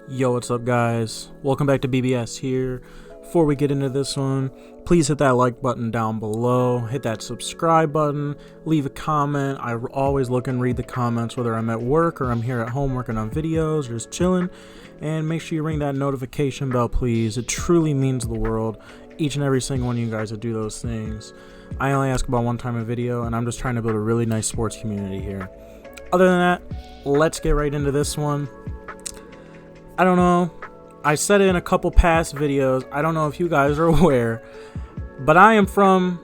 Yo, what's up, guys? Welcome back to BBS here. Before we get into this one, please hit that like button down below, hit that subscribe button, leave a comment. I always look and read the comments, whether I'm at work or I'm here at home working on videos or just chilling. And make sure you ring that notification bell, please. It truly means the world. Each and every single one of you guys that do those things. I only ask about one time a video, and I'm just trying to build a really nice sports community here. Other than that, let's get right into this one. I don't know, I said it in a couple past videos, I don't know if you guys are aware, but I am from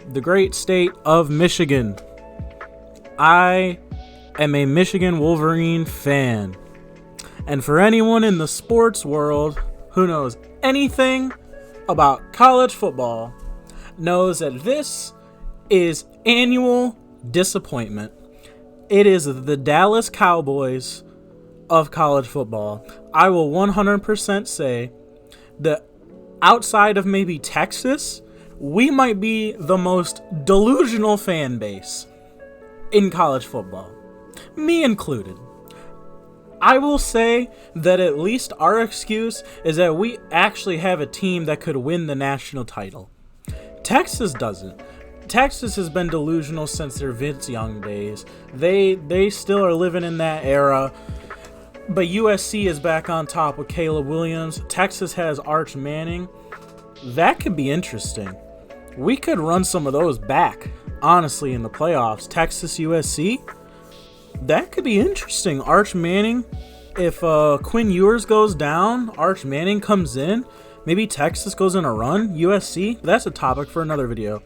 the great state of Michigan. I am a Michigan Wolverine fan. And for anyone in the sports world who knows anything about college football, knows that this is annual disappointment. It is the Dallas Cowboys of college football. I will 100% say that outside of maybe Texas, we might be the most delusional fan base in college football, me included. I will say that at least our excuse is that we actually have a team that could win the national title. Texas doesn't. Texas has been delusional since their Vince Young days. They still are living in that era. But USC is back on top with Caleb Williams. Texas has Arch Manning. That could be interesting. We could run some of those back, honestly, in the playoffs. Texas, USC, that could be interesting. Arch Manning, if Quinn Ewers goes down, Arch Manning comes in. Maybe Texas goes in a run. USC, that's a topic for another video.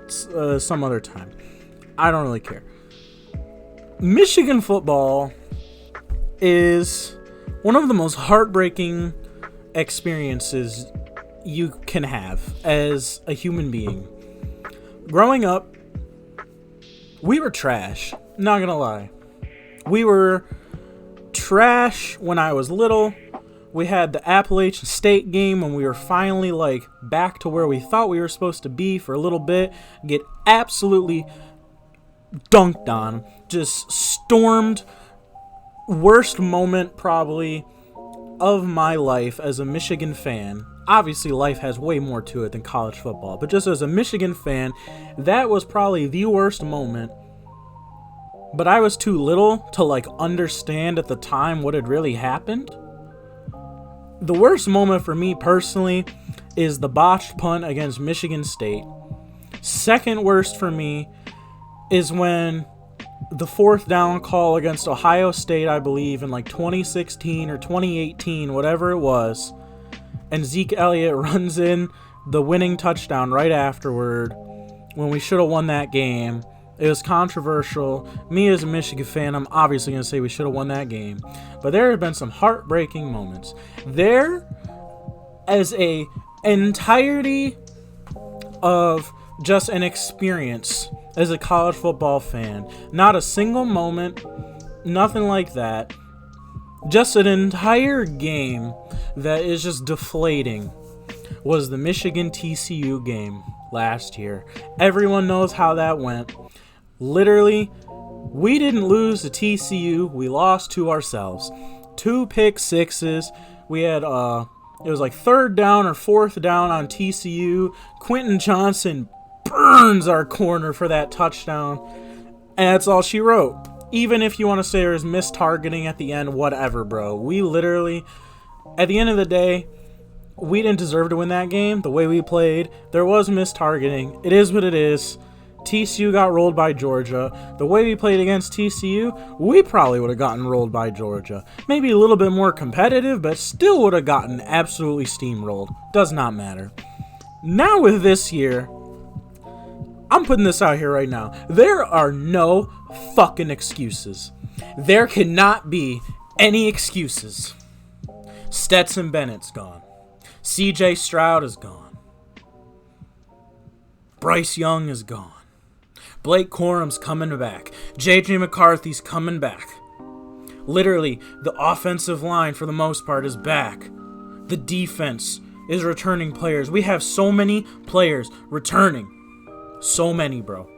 Some other time. I don't really care. Michigan football is one of the most heartbreaking experiences you can have as a human being. Growing up, we were trash. Not gonna lie. We were trash when I was little. We had the Appalachian State game when we were finally back to where we thought we were supposed to be for a little bit. Get absolutely dunked on. Just stormed. Worst moment probably of my life as a Michigan fan. Obviously life has way more to it than college football, but just as a Michigan fan, that was probably the worst moment. But I was too little to understand at the time what had really happened. The worst moment for me personally is the botched punt against Michigan State. Second worst for me is when the fourth down call against Ohio State, I believe, in 2016 or 2018, whatever it was, and Zeke Elliott runs in the winning touchdown right afterward when we should have won that game. It was controversial. Me as a Michigan fan, I'm obviously going to say we should have won that game. But there have been some heartbreaking moments. There, as a entirety of just an experience as a college football fan, not a single moment, nothing like that, just an entire game that is just deflating, was the Michigan TCU game last year. Everyone knows how that went. Literally, we didn't lose to TCU, we lost to ourselves. 2 pick sixes. We had it was third down or fourth down on TCU. Quentin Johnson burns our corner for that touchdown, and that's all she wrote. Even if you want to say there was mistargeting at the end, whatever, bro. We literally, at the end of the day, we didn't deserve to win that game the way we played. There was mistargeting. It is what it is. TCU got rolled by Georgia. The way we played against TCU, we probably would have gotten rolled by Georgia. Maybe a little bit more competitive, but still would have gotten absolutely steamrolled. Does not matter. Now with this year, I'm putting this out here right now. There are no fucking excuses. There cannot be any excuses. Stetson Bennett's gone. CJ Stroud is gone. Bryce Young is gone. Blake Corum's coming back. JJ McCarthy's coming back. Literally, the offensive line for the most part is back. The defense is returning players. We have so many players returning. So many, bro.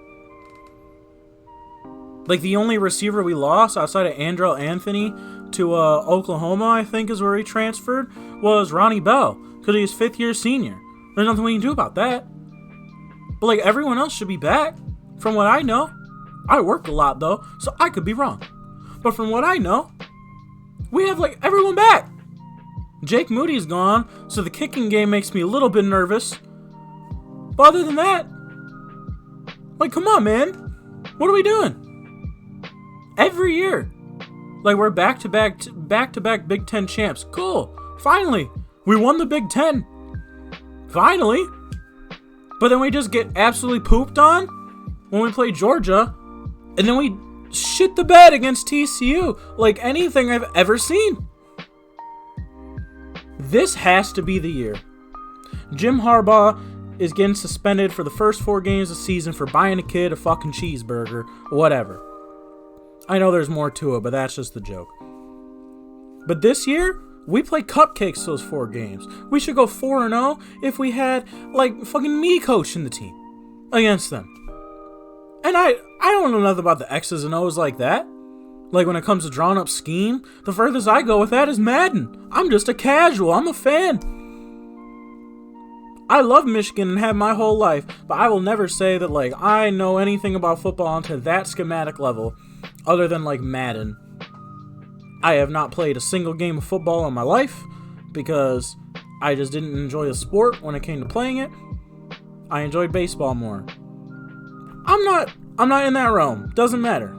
The only receiver we lost outside of Andrell Anthony to Oklahoma, I think is where he transferred, was Ronnie Bell, because he's 5th-year senior. There's nothing we can do about that. But, like, everyone else should be back, from what I know. I work a lot, though, so I could be wrong. But from what I know, we have, like, everyone back. Jake Moody's gone, so the kicking game makes me a little bit nervous. But other than that, like, come on, man. What are we doing? Every year. Like, we're back-to-back Big Ten champs. Cool. Finally. We won the Big Ten. Finally. But then we just get absolutely pooped on when we play Georgia. And then we shit the bed against TCU. Like anything I've ever seen. This has to be the year. Jim Harbaugh is getting suspended for the first 4 games of the season for buying a kid a fucking cheeseburger. Whatever. I know there's more to it, but that's just the joke. But this year, we play cupcakes those 4 games. We should go 4-0 if we had, like, fucking me coaching the team against them. And I don't know nothing about the X's and O's like that. Like, when it comes to drawing up scheme, the furthest I go with that is Madden. I'm just a casual. I'm a fan. I love Michigan and have my whole life, but I will never say that, like, I know anything about football onto that schematic level other than, like, Madden. I have not played a single game of football in my life because I just didn't enjoy the sport when it came to playing it. I enjoyed baseball more. I'm not in that realm. Doesn't matter.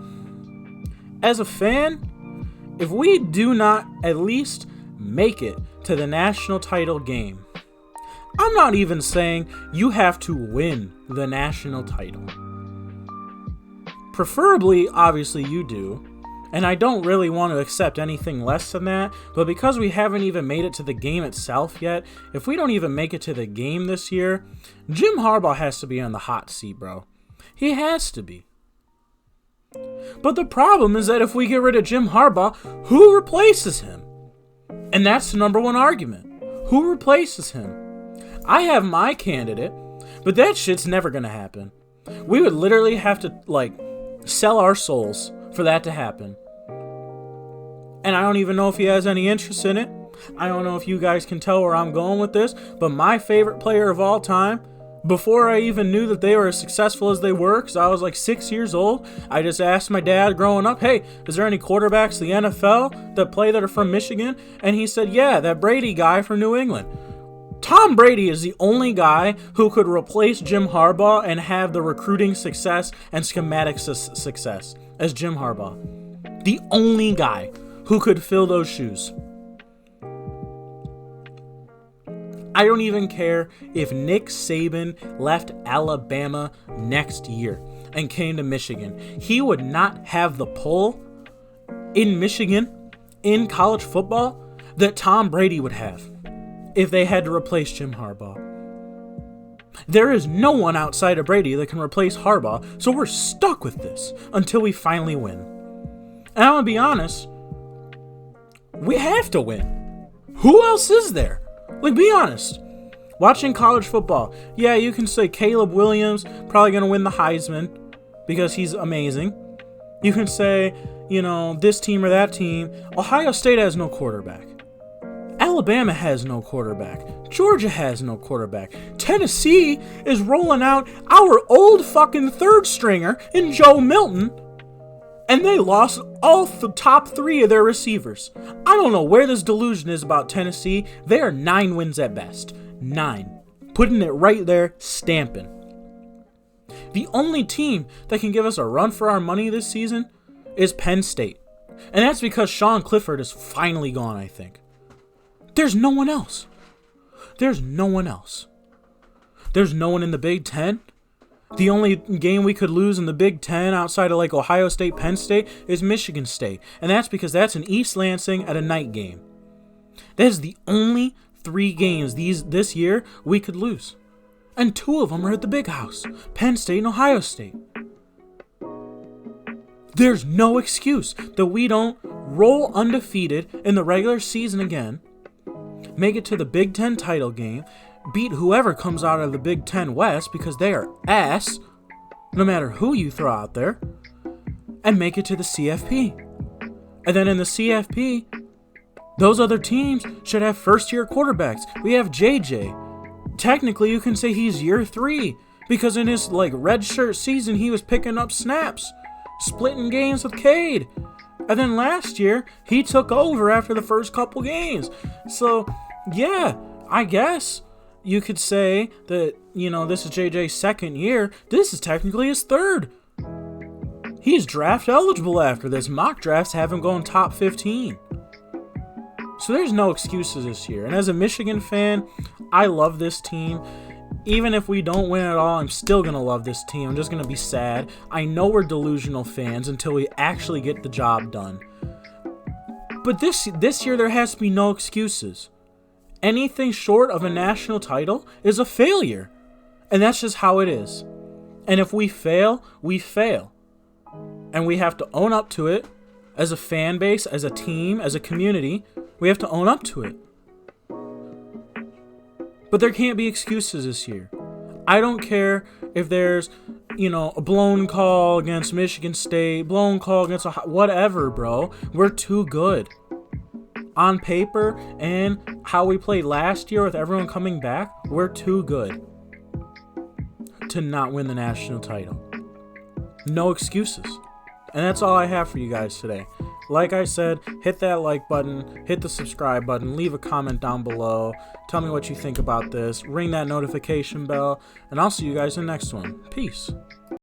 As a fan, if we do not at least make it to the national title game, I'm not even saying you have to win the national title. Preferably, obviously, you do. And I don't really want to accept anything less than that, but because we haven't even made it to the game itself yet, if we don't even make it to the game this year, Jim Harbaugh has to be on the hot seat, bro. He has to be. But the problem is that if we get rid of Jim Harbaugh, who replaces him? And that's the number one argument. Who replaces him? I have my candidate, but that shit's never gonna happen. We would literally have to, like, sell our souls for that to happen. And I don't even know if he has any interest in it. I don't know if you guys can tell where I'm going with this, but my favorite player of all time, before I even knew that they were as successful as they were, because I was like 6 years old, I just asked my dad growing up, hey, is there any quarterbacks in the NFL that are from Michigan? And he said, yeah, that Brady guy from New England. Tom Brady is the only guy who could replace Jim Harbaugh and have the recruiting success and schematic success as Jim Harbaugh. The only guy who could fill those shoes. I don't even care if Nick Saban left Alabama next year and came to Michigan. He would not have the pull in Michigan in college football that Tom Brady would have if they had to replace Jim Harbaugh. There is no one outside of Brady that can replace Harbaugh, so we're stuck with this until we finally win. And I'm going to be honest, we have to win. Who else is there? Like, be honest. Watching college football, yeah, you can say Caleb Williams probably going to win the Heisman because he's amazing. You can say, this team or that team. Ohio State has no quarterback. Alabama has no quarterback. Georgia has no quarterback. Tennessee is rolling out our old fucking third stringer in Joe Milton, and they lost all the top 3 of their receivers. I don't know where this delusion is about Tennessee. They are 9 wins at best. 9. Putting it right there, stamping. The only team that can give us a run for our money this season is Penn State. And that's because Sean Clifford is finally gone, I think. There's no one else. There's no one else. There's no one in the Big Ten. The only game we could lose in the Big Ten outside of like Ohio State, Penn State is Michigan State. And that's because that's in East Lansing at a night game. That is the only 3 games this year we could lose. And 2 of them are at the Big House. Penn State and Ohio State. There's no excuse that we don't roll undefeated in the regular season again, make it to the Big Ten title game, beat whoever comes out of the Big Ten West because they are ass, no matter who you throw out there, and make it to the CFP. And then in the CFP, those other teams should have first-year quarterbacks. We have JJ. Technically, you can say he's year 3 because in his red shirt season, he was picking up snaps, splitting games with Cade. And then last year, he took over after the first couple games. So, yeah, I guess you could say that, this is JJ's second year. This is technically his third. He's draft eligible after this. Mock drafts have him going top 15. So there's no excuses this year. And as a Michigan fan, I love this team. Even if we don't win at all, I'm still going to love this team. I'm just going to be sad. I know we're delusional fans until we actually get the job done. But this year, there has to be no excuses. Anything short of a national title is a failure. And that's just how it is. And if we fail, we fail. And we have to own up to it as a fan base, as a team, as a community. We have to own up to it. But there can't be excuses this year. I don't care if there's, a blown call against Michigan State, blown call against whatever, bro. We're too good. On paper and how we played last year with everyone coming back, we're too good to not win the national title. No excuses. And that's all I have for you guys today. Like I said, hit that like button, hit the subscribe button, leave a comment down below. Tell me what you think about this. Ring that notification bell, and I'll see you guys in the next one. Peace.